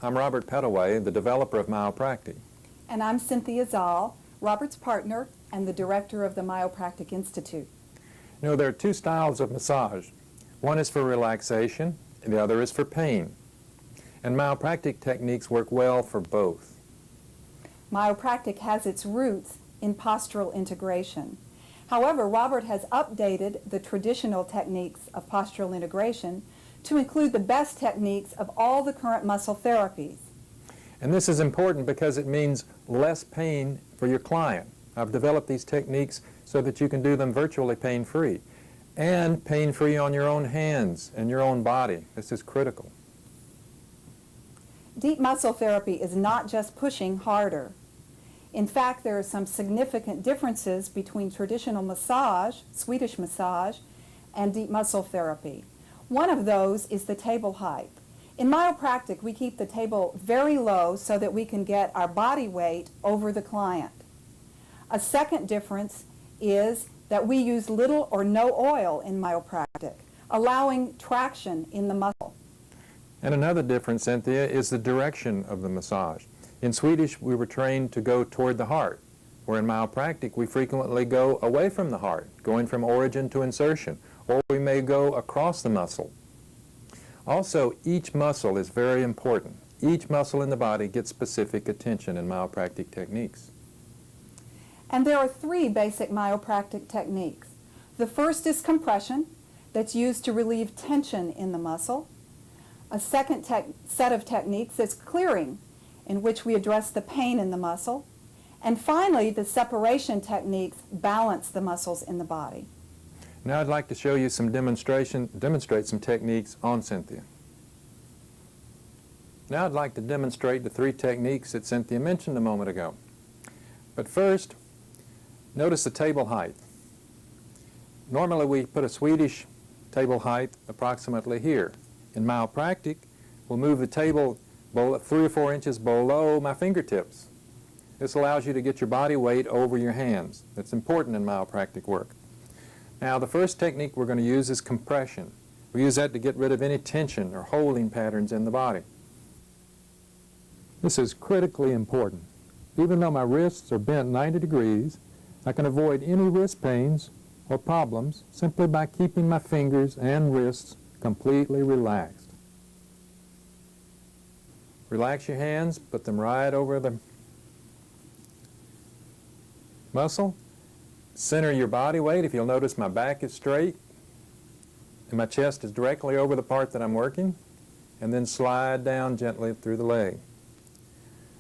I'm Robert Pettaway, the developer of Myopractic. And I'm Cynthia Zoll, Robert's partner and the director of the Myopractic Institute. You know, there are two styles of massage. One is for relaxation, and the other is for pain. And Myopractic techniques work well for both. Myopractic has its roots in postural integration. However, Robert has updated the traditional techniques of postural integration to include the best techniques of all the current muscle therapies. And this is important because it means less pain for your client. I've developed these techniques so that you can do them virtually pain-free and pain-free on your own hands and your own body. This is critical. Deep muscle therapy is not just pushing harder. In fact, there are some significant differences between traditional massage, Swedish massage, and deep muscle therapy. One of those is the table height. In Myopractic, we keep the table very low so that we can get our body weight over the client. A second difference is that we use little or no oil in Myopractic, allowing traction in the muscle. And another difference, Cynthia, is the direction of the massage. In Swedish, we were trained to go toward the heart, where in Myopractic, we frequently go away from the heart, going from origin to insertion, or we may go across the muscle. Also, each muscle is very important. Each muscle in the body gets specific attention in Myopractic techniques. And there are three basic Myopractic techniques. The first is compression, that's used to relieve tension in the muscle. A second set of techniques is clearing, in which we address the pain in the muscle. And finally, the separation techniques balance the muscles in the body. Now I'd like to show you some demonstrate some techniques on Cynthia. Now I'd like to demonstrate the three techniques that Cynthia mentioned a moment ago. But first, notice the table height. Normally we put a Swedish table height approximately here. In Myopractic, we'll move the table 3 or 4 inches below my fingertips. This allows you to get your body weight over your hands. That's important in Myopractic work. Now, the first technique we're going to use is compression. We use that to get rid of any tension or holding patterns in the body. This is critically important. Even though my wrists are bent 90 degrees, I can avoid any wrist pains or problems simply by keeping my fingers and wrists completely relaxed. Relax your hands, put them right over the muscle. Center your body weight. If you'll notice, my back is straight and my chest is directly over the part that I'm working, and then slide down gently through the leg.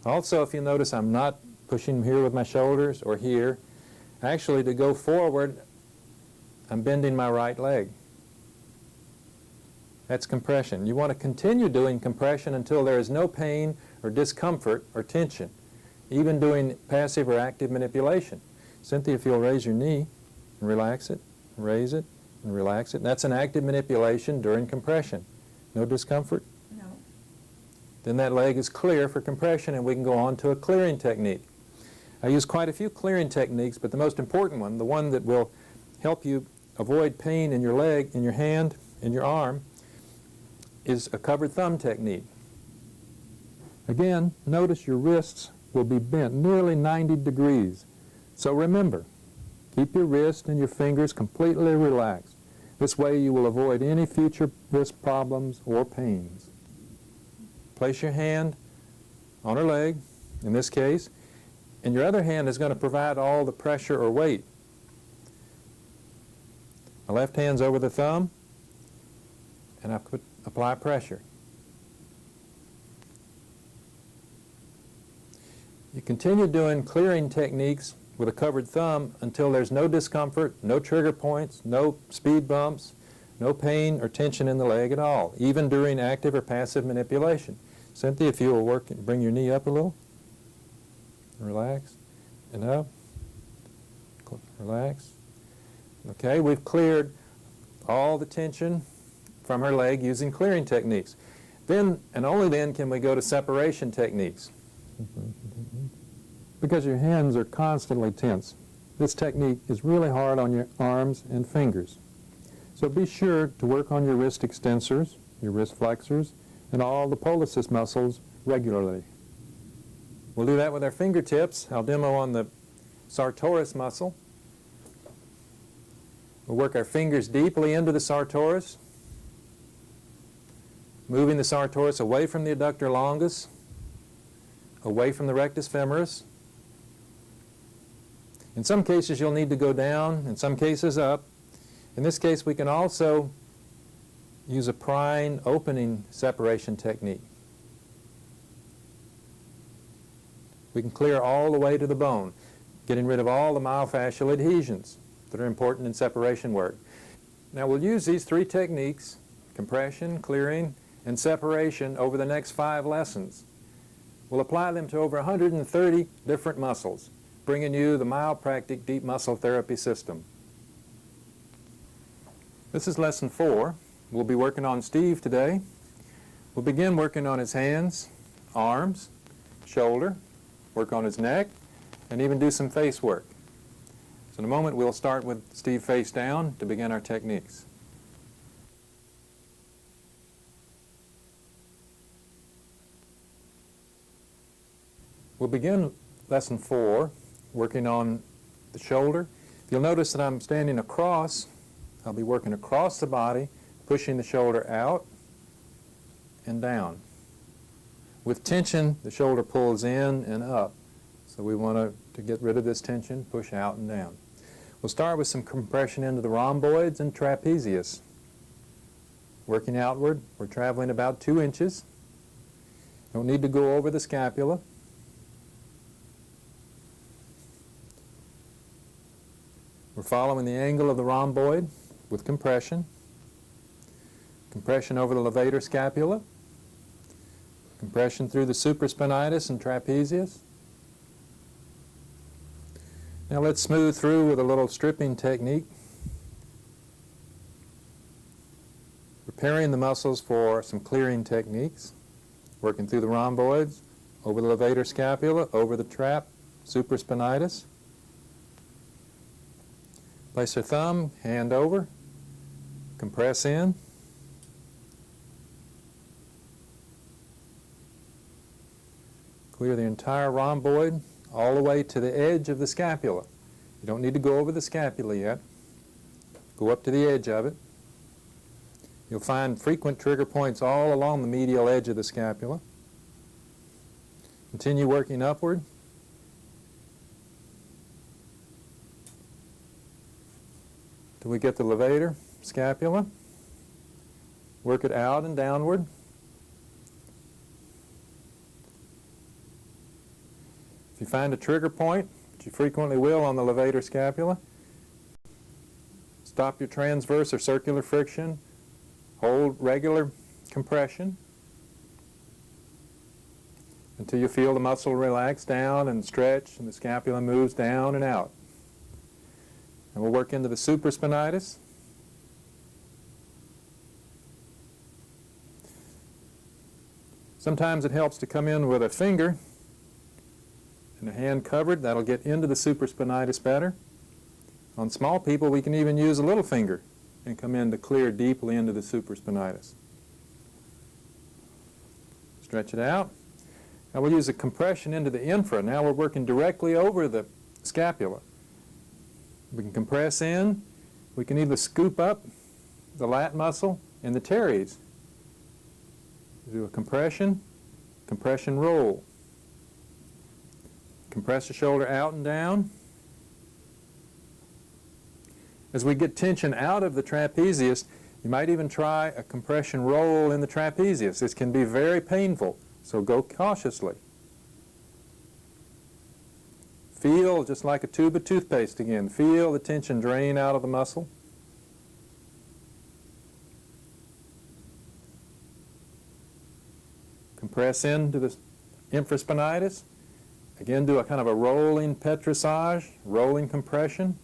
Also, if you notice, I'm not pushing here with my shoulders or here. Actually, to go forward, I'm bending my right leg. That's compression. You want to continue doing compression until there is no pain or discomfort or tension, even doing passive or active manipulation. Cynthia, if you'll raise your knee and relax it, raise it and relax it. That's an active manipulation during compression. No discomfort? No. Then that leg is clear for compression, and we can go on to a clearing technique. I use quite a few clearing techniques, but the most important one, the one that will help you avoid pain in your leg, in your hand, in your arm, is a covered thumb technique. Again, notice your wrists will be bent nearly 90 degrees. So remember, keep your wrist and your fingers completely relaxed. This way you will avoid any future wrist problems or pains. Place your hand on her leg, in this case, and your other hand is going to provide all the pressure or weight. My left hand's over the thumb, and I apply pressure. You continue doing clearing techniques with a covered thumb until there's no discomfort, no trigger points, no speed bumps, no pain or tension in the leg at all, even during active or passive manipulation. Cynthia, if you will bring your knee up a little. Relax and up. Relax. Okay, we've cleared all the tension from her leg using clearing techniques. Then, and only then, can we go to separation techniques. Because your hands are constantly tense, this technique is really hard on your arms and fingers. So be sure to work on your wrist extensors, your wrist flexors, and all the pollicis muscles regularly. We'll do that with our fingertips. I'll demo on the sartorius muscle. We'll work our fingers deeply into the sartorius, moving the sartorius away from the adductor longus, away from the rectus femoris. In some cases you'll need to go down, in some cases up. In this case we can also use a prying opening separation technique. We can clear all the way to the bone, getting rid of all the myofascial adhesions that are important in separation work. Now we'll use these three techniques, compression, clearing, and separation, over the next 5 lessons. We'll apply them to over 130 different muscles, bringing you the Myopractic Deep Muscle Therapy System. This is lesson 4. We'll be working on Steve today. We'll begin working on his hands, arms, shoulder, work on his neck, and even do some face work. So in a moment we'll start with Steve face down to begin our techniques. We'll begin lesson 4 working on the shoulder. You'll notice that I'm standing across. I'll be working across the body, pushing the shoulder out and down. With tension, the shoulder pulls in and up. So we want to get rid of this tension, push out and down. We'll start with some compression into the rhomboids and trapezius. Working outward, we're traveling about 2 inches. Don't need to go over the scapula. We're following the angle of the rhomboid with compression. Compression over the levator scapula. Compression through the supraspinatus and trapezius. Now let's smooth through with a little stripping technique. Preparing the muscles for some clearing techniques. Working through the rhomboids, over the levator scapula, over the trap, supraspinatus. Place your thumb, hand over, compress in. Clear the entire rhomboid all the way to the edge of the scapula. You don't need to go over the scapula yet. Go up to the edge of it. You'll find frequent trigger points all along the medial edge of the scapula. Continue working upward. Till we get the levator scapula. Work it out and downward. If you find a trigger point, which you frequently will on the levator scapula, stop your transverse or circular friction. Hold regular compression until you feel the muscle relax down and stretch and the scapula moves down and out. And we'll work into the supraspinatus. Sometimes it helps to come in with a finger and a hand covered. That'll get into the supraspinatus better. On small people, we can even use a little finger and come in to clear deeply into the supraspinatus. Stretch it out. Now we'll use a compression into the infra. Now we're working directly over the scapula. We can compress in. We can either scoop up the lat muscle and the teres. Do a compression, compression roll. Compress the shoulder out and down. As we get tension out of the trapezius, you might even try a compression roll in the trapezius. This can be very painful, so go cautiously. Feel, just like a tube of toothpaste again, feel the tension drain out of the muscle. Compress into the infraspinatus. Again, do a kind of a rolling petrissage, rolling compression.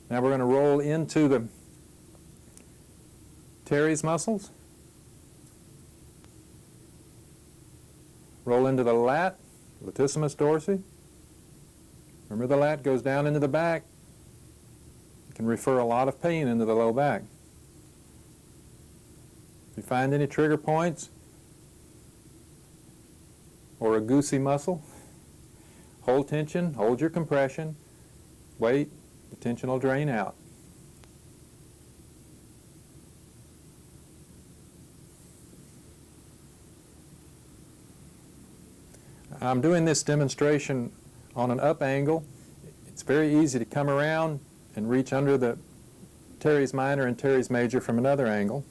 Now we're going to roll into the teres muscles. Roll into the lat, latissimus dorsi. Remember, the lat goes down into the back. It can refer a lot of pain into the low back. If you find any trigger points, or a goosey muscle. Hold tension, hold your compression, wait, the tension will drain out. I'm doing this demonstration on an up angle. It's very easy to come around and reach under the teres minor and teres major from another angle.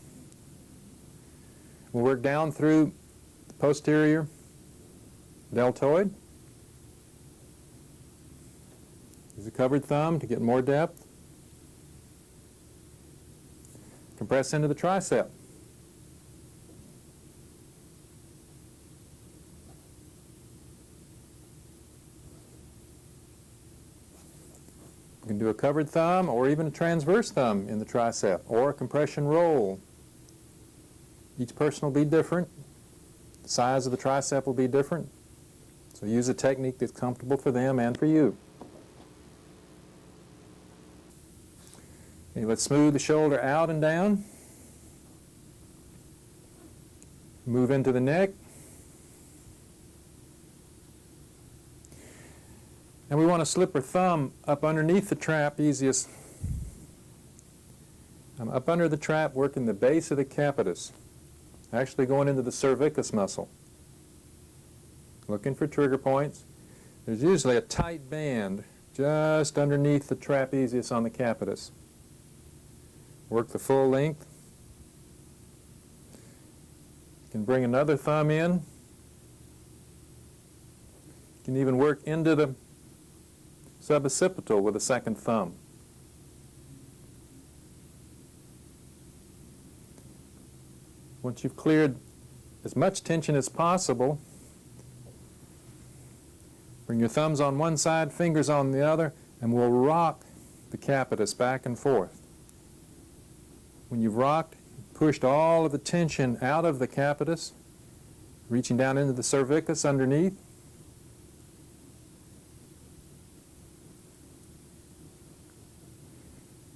We'll work down through the posterior deltoid. Use a covered thumb to get more depth. Compress into the tricep. You can do a covered thumb or even a transverse thumb in the tricep or a compression roll. Each person will be different. The size of the tricep will be different. So use a technique that's comfortable for them and for you. Okay, let's smooth the shoulder out and down. Move into the neck. And we want to slip our thumb up underneath the trapezius. I'm up under the trap, working the base of the capitis, actually going into the cervicus muscle. Looking for trigger points. There's usually a tight band just underneath the trapezius on the capitis. Work the full length. You can bring another thumb in. You can even work into the suboccipital with a second thumb. Once you've cleared as much tension as possible, bring your thumbs on one side, fingers on the other, and we'll rock the capitis back and forth. When you've rocked, pushed all of the tension out of the capitis, reaching down into the cervicus underneath,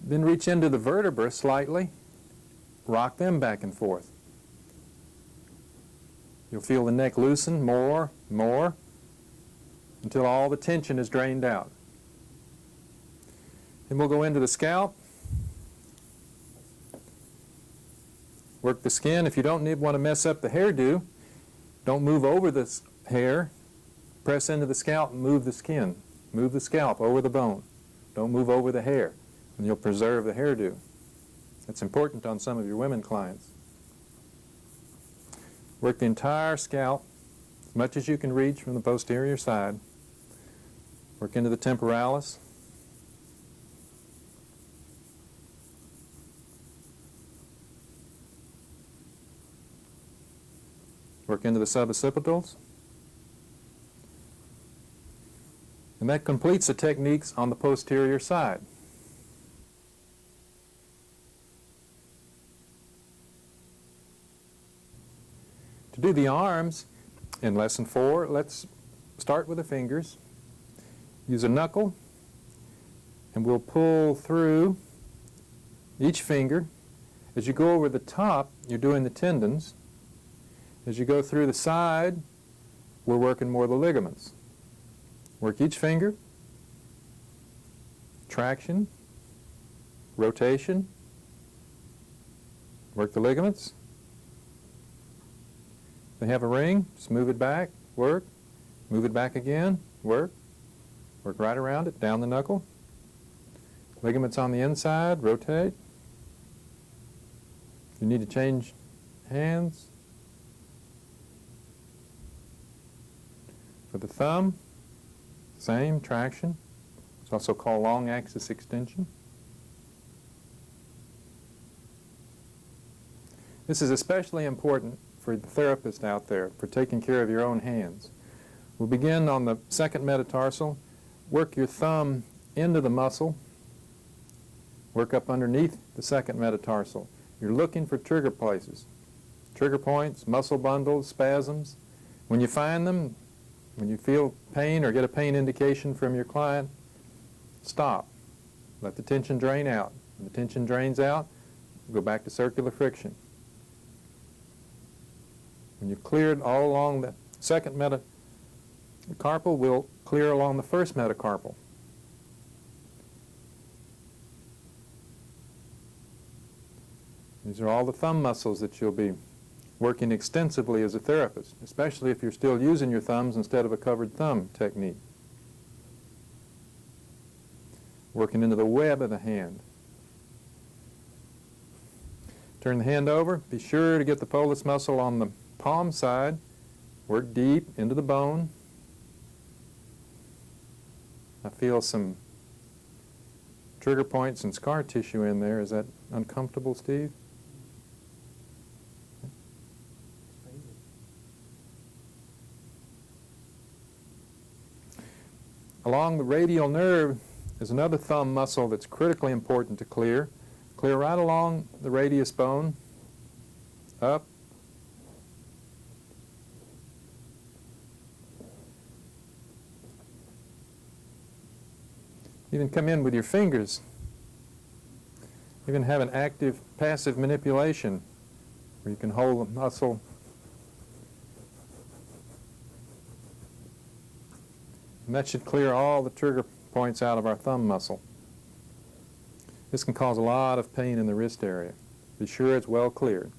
then reach into the vertebra slightly, rock them back and forth. You'll feel the neck loosen more, until all the tension is drained out. Then we'll go into the scalp. Work the skin. If you don't want to mess up the hairdo, don't move over this hair. Press into the scalp and move the skin. Move the scalp over the bone. Don't move over the hair, and you'll preserve the hairdo. That's important on some of your women clients. Work the entire scalp as much as you can reach from the posterior side. Work into the temporalis. Work into the suboccipitals. And that completes the techniques on the posterior side. To do the arms, in Lesson 4, let's start with the fingers. Use a knuckle, and we'll pull through each finger. As you go over the top, you're doing the tendons. As you go through the side, we're working more the ligaments. Work each finger, traction, rotation, work the ligaments. They have a ring, just move it back, work, move it back again, work right around it, down the knuckle. Ligaments on the inside, rotate. If you need to change hands. For the thumb, same, traction. It's also called long axis extension. This is especially important for the therapist out there, for taking care of your own hands. We'll begin on the second metatarsal. Work your thumb into the muscle. Work up underneath the second metatarsal. You're looking for trigger places, trigger points, muscle bundles, spasms. When you find them, when you feel pain or get a pain indication from your client, stop. Let the tension drain out. When the tension drains out, go back to circular friction. When you've cleared all along the second The carpal will clear along the first metacarpal. These are all the thumb muscles that you'll be working extensively as a therapist, especially if you're still using your thumbs instead of a covered thumb technique. Working into the web of the hand. Turn the hand over. Be sure to get the pollice muscle on the palm side. Work deep into the bone. I feel some trigger points and scar tissue in there. Is that uncomfortable, Steve? Along the radial nerve is another thumb muscle that's critically important to clear. Clear right along the radius bone, up. Even come in with your fingers. Even have an active, passive manipulation where you can hold the muscle. And that should clear all the trigger points out of our thumb muscle. This can cause a lot of pain in the wrist area. Be sure it's well cleared.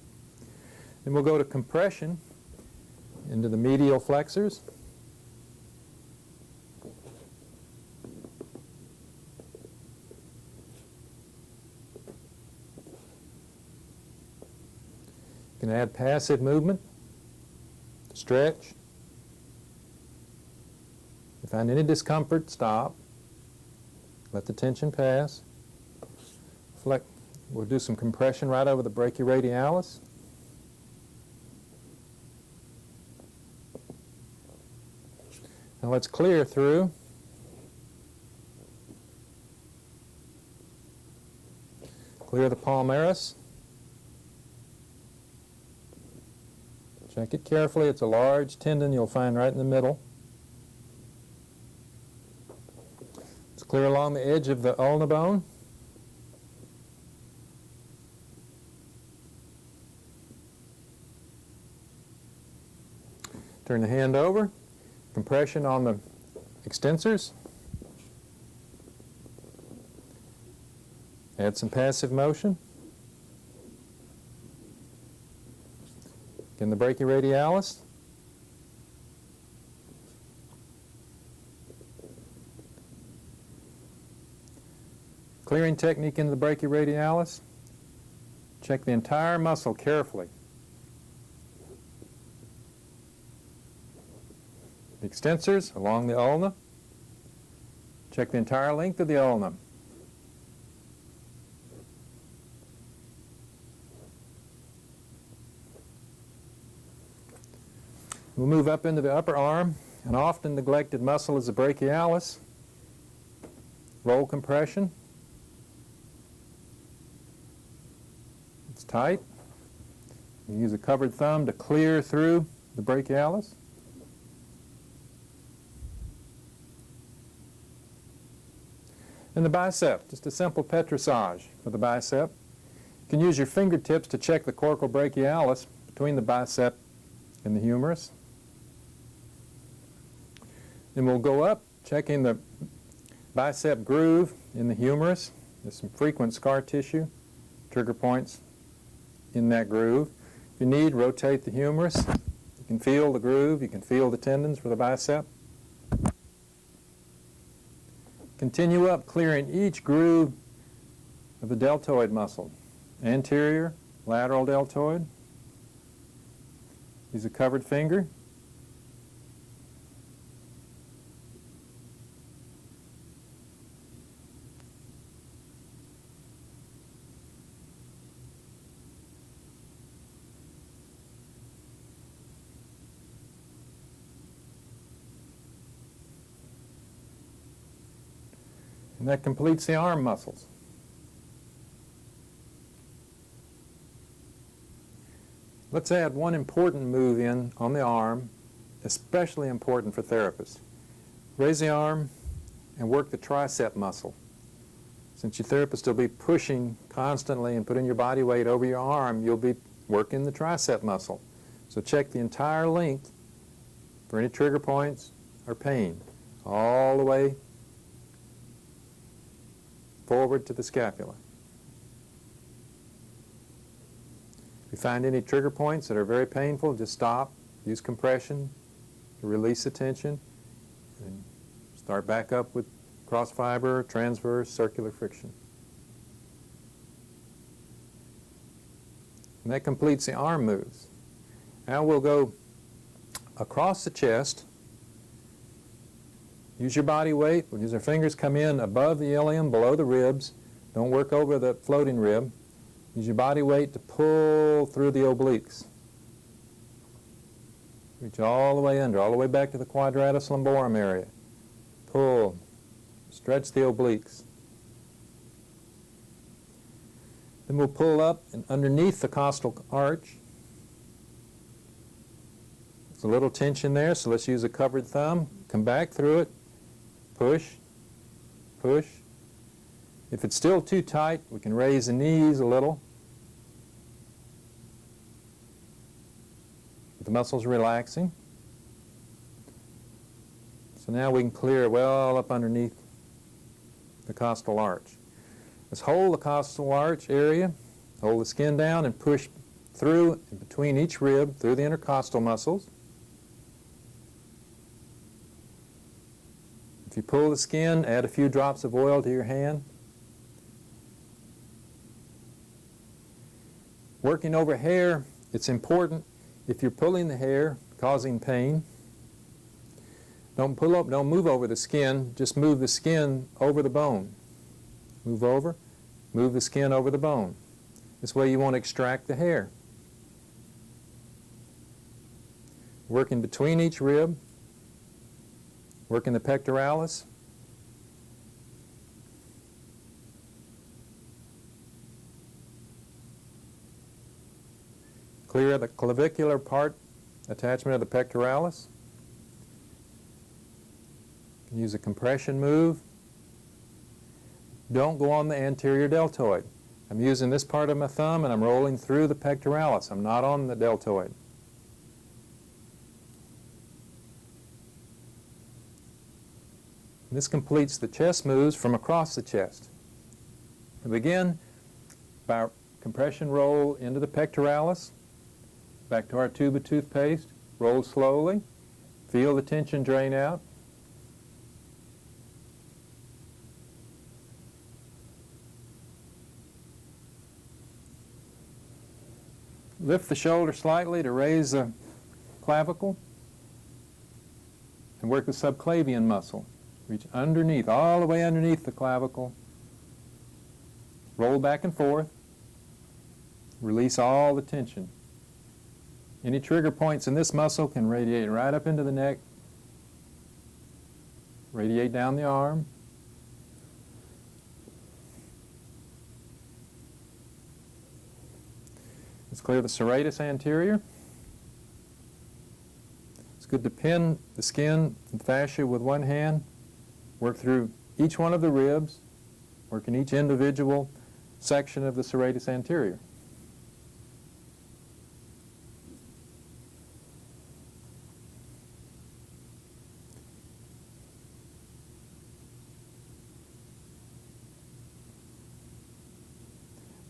Then we'll go to compression into the medial flexors. You can add passive movement, stretch. If you find any discomfort, stop. Let the tension pass. We'll do some compression right over the brachyradialis. Now let's clear through. Clear the palmaris. Check it carefully. It's a large tendon you'll find right in the middle. Let's clear along the edge of the ulna bone. Turn the hand over. Compression on the extensors. Add some passive motion. In the brachyradialis. Clearing technique into the brachyradialis. Check the entire muscle carefully. The extensors along the ulna. Check the entire length of the ulna. We'll move up into the upper arm. An often neglected muscle is the brachialis. Roll compression. It's tight. You use a covered thumb to clear through the brachialis. And the bicep, just a simple petrissage for the bicep. You can use your fingertips to check the coracobrachialis between the bicep and the humerus. Then we'll go up, checking the bicep groove in the humerus. There's some frequent scar tissue, trigger points in that groove. If you need, rotate the humerus. You can feel the groove, you can feel the tendons for the bicep. Continue up, clearing each groove of the deltoid muscle. Anterior, lateral deltoid. Use a covered finger. And that completes the arm muscles. Let's add one important move in on the arm, especially important for therapists. Raise the arm and work the tricep muscle. Since your therapist will be pushing constantly and putting your body weight over your arm, you'll be working the tricep muscle. So check the entire length for any trigger points or pain all the way forward to the scapula. If you find any trigger points that are very painful, just stop, use compression to release the tension, and start back up with cross fiber, transverse, circular friction. And that completes the arm moves. Now we'll go across the chest. Use your body weight. We'll use our fingers, come in above the ilium, below the ribs. Don't work over the floating rib. Use your body weight to pull through the obliques. Reach all the way under, all the way back to the quadratus lumborum area. Pull. Stretch the obliques. Then we'll pull up and underneath the costal arch. There's a little tension there, so let's use a covered thumb. Come back through it. Push. Push. If it's still too tight, we can raise the knees a little. The muscles relaxing. So now we can clear well up underneath the costal arch. Let's hold the costal arch area, hold the skin down, and push through and between each rib, through the intercostal muscles. If you pull the skin, add a few drops of oil to your hand. Working over hair, it's important, if you're pulling the hair, causing pain, don't pull up, don't move over the skin, just move the skin over the bone. Move over, move the skin over the bone. This way you won't extract the hair. Working between each rib, working the pectoralis. Clear the clavicular part, attachment of the pectoralis. You can use a compression move. Don't go on the anterior deltoid. I'm using this part of my thumb and I'm rolling through the pectoralis. I'm not on the deltoid. This completes the chest moves from across the chest. We begin by our compression roll into the pectoralis, back to our tube of toothpaste, roll slowly, feel the tension drain out. Lift the shoulder slightly to raise the clavicle and work the subclavian muscle. Reach underneath, all the way underneath the clavicle. Roll back and forth. Release all the tension. Any trigger points in this muscle can radiate right up into the neck, radiate down the arm. Let's clear the serratus anterior. It's good to pin the skin and fascia with one hand. Work through each one of the ribs, work in each individual section of the serratus anterior.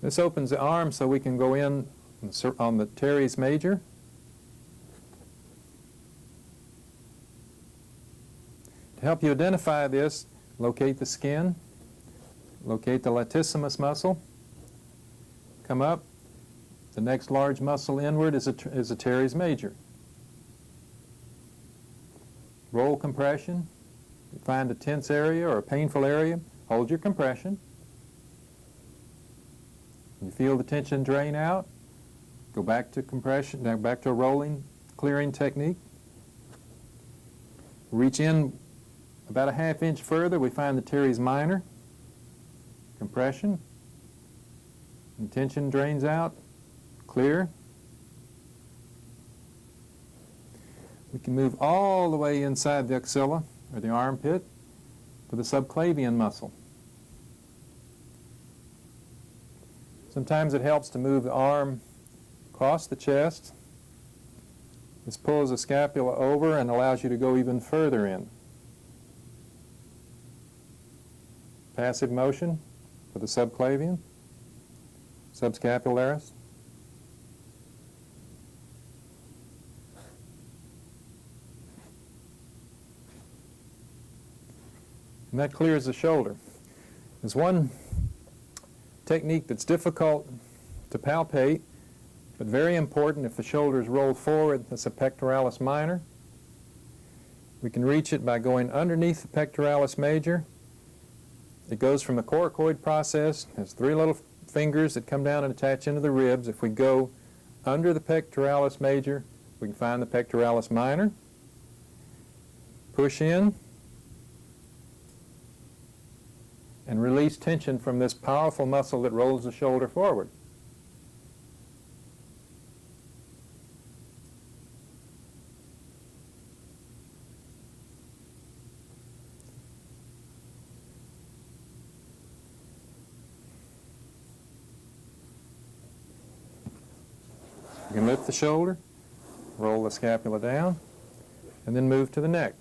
This opens the arm so we can go in on the teres major. To help you identify this, locate the skin, locate the latissimus muscle, come up. The next large muscle inward is a teres major. Roll compression. Find a tense area or a painful area, hold your compression. You feel the tension drain out, go back to compression, now back to a rolling, clearing technique. Reach in about a ½ inch further, we find the teres minor. Compression. And tension drains out, clear. We can move all the way inside the axilla, or the armpit, to the subclavian muscle. Sometimes it helps to move the arm across the chest, This pulls the scapula over and allows you to go even further in. Passive motion for the subclavian, subscapularis. And that clears the shoulder. There's one technique that's difficult to palpate, but very important if the shoulders roll forward. That's a pectoralis minor. We can reach it by going underneath the pectoralis major. It goes from the coracoid process. There's 3 little fingers that come down and attach into the ribs. If we go under the pectoralis major, we can find the pectoralis minor. Push in and release tension from this powerful muscle that rolls the shoulder forward. You can lift the shoulder, roll the scapula down, and then move to the neck.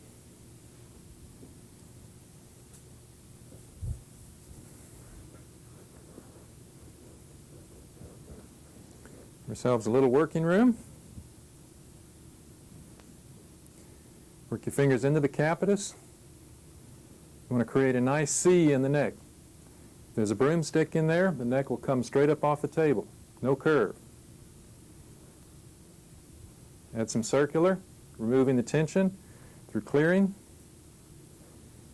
Ourselves a little working room. Work your fingers into the capitis. You want to create a nice C in the neck. If there's a broomstick in there, the neck will come straight up off the table. No curve. Add some circular, removing the tension through clearing.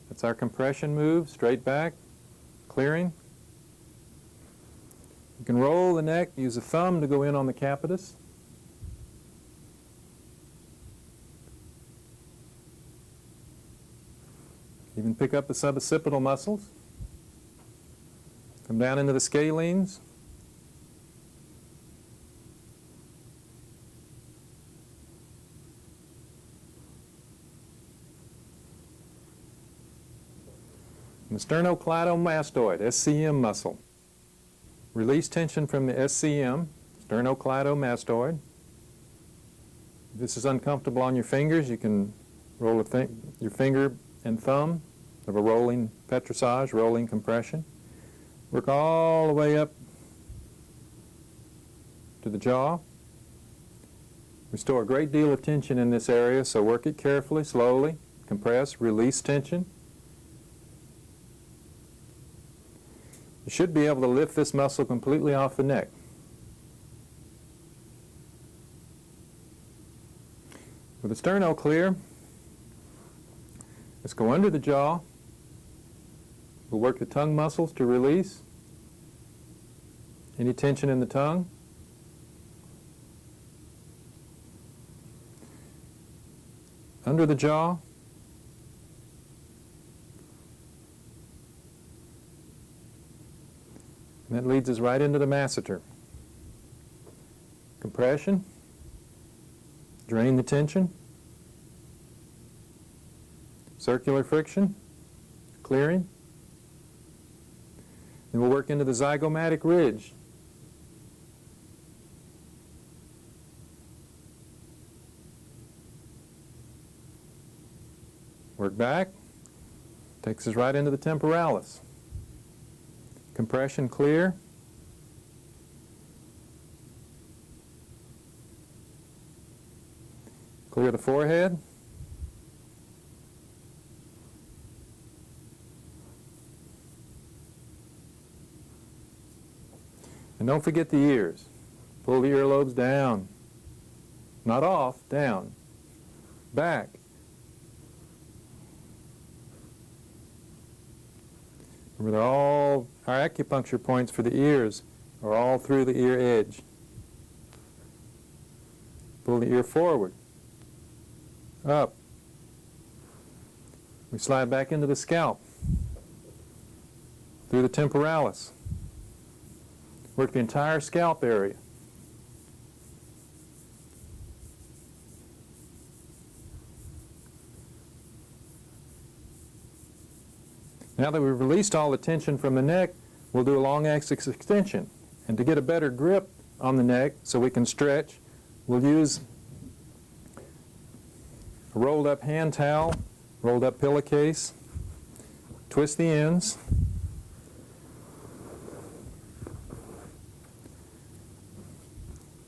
That's our compression move, straight back, clearing. You can roll the neck, use a thumb to go in on the capitis. Even pick up the suboccipital muscles. Come down into the scalenes. And the sternocleidomastoid, SCM muscle. Release tension from the SCM, sternocleidomastoid. If this is uncomfortable on your fingers, you can roll your finger and thumb of a rolling petrissage, rolling compression. Work all the way up to the jaw. We store a great deal of tension in this area, so work it carefully, slowly. Compress, release tension. You should be able to lift this muscle completely off the neck. With the sterno clear, let's go under the jaw. We'll work the tongue muscles to release any tension in the tongue. Under the jaw. And that leads us right into the masseter. Compression. Drain the tension. Circular friction. Clearing. Then we'll work into the zygomatic ridge. Work back. Takes us right into the temporalis. Compression clear. Clear the forehead. And don't forget the ears. Pull the earlobes down. Not off, down. Back. Remember, all our acupuncture points for the ears are all through the ear edge. Pull the ear forward. Up. We slide back into the scalp. Through the temporalis. Work the entire scalp area. Now that we've released all the tension from the neck, we'll do a long axis extension. And to get a better grip on the neck so we can stretch, we'll use a rolled up hand towel, rolled up pillowcase, twist the ends,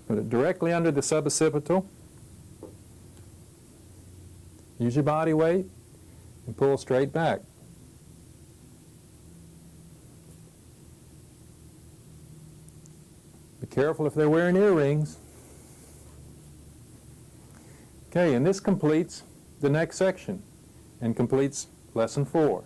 put it directly under the suboccipital, use your body weight, and pull straight back. Be careful if they're wearing earrings. Okay, and this completes the next section and completes lesson 4.